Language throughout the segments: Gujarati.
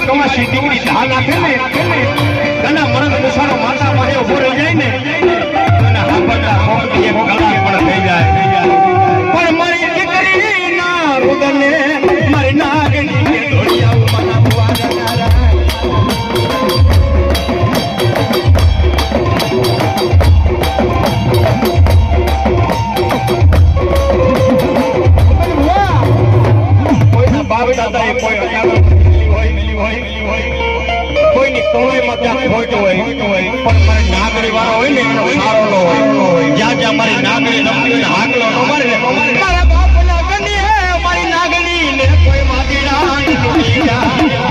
કવા સીધી ઢા નાખે ને તને મરદ મુસારો માતા પાસે ઉભો રહી જાય ને અને હાબડા હોકી એક કલાક પણ થઈ જાય પણ મારી દીકરી ના રુદને મારી નાગણી કે દોડિયા મના બુવાના દાદા કોઈ કોઈની કમાઈમાં ક્યાંક ખોટું હોય પણ મારી નાગરી વાળો હોય ને એનો સારો ન હોય જ્યાં જ્યાં મારી નાગરી રમતી હોય હાકલો ન મારે મારા બાપના કની મારી નાગરી ને કોઈ માગીડા તૂટી જાય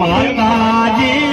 માતાજી